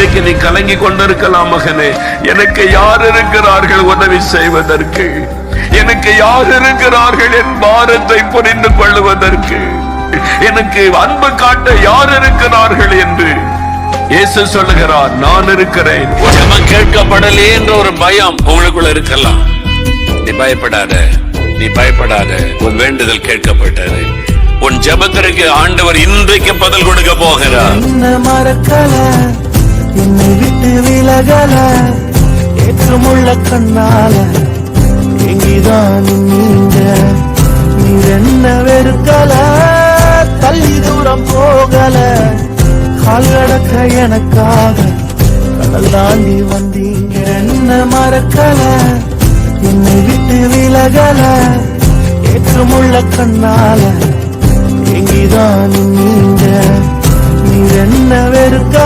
இன்றைக்கு நீ கலங்கி கொண்டிருக்கலாம் மகனே. எனக்கு யார் இருக்கிறார்கள் உதவி செய்வதற்கு? எனக்கு யார் இருக்கிறார்கள் என் பாரத்தை புரிந்து கொள்வதற்கு? எனக்கு அன்பு காட்ட யார் இருக்கிறார்கள் என்று இயேசு சொல்லுகிறார், நான் இருக்கிறேன். ஜெபம் கேட்கப்படலே என்ற ஒரு பயம் உங்களுக்குள்ள இருக்கலாம். நீ பயப்படாத, நீ பயப்படாத. உன் வேண்டுதல் கேட்கப்பட்டது. உன் ஜெபத்திற்கு ஆண்டவர் இன்றைக்கு பதில் கொடுக்க போகிறார். மறக்கல, என்னை விட்டு விலகல, ஏற்றமுள்ள கண்ணால எங்கிதான் நீங்க. நீர் என்ன வெறுக்கல, தள்ளி தூரம் போகல, கால் கடக்க எனக்காக கடல் தாண்டி வந்தீங்க. என்ன மறக்கல, என்னை விட்டு விலகல, ஏற்றமுள்ள கண்ணால எங்கிதான் நீங்க. நீர் என்ன வெறுக்க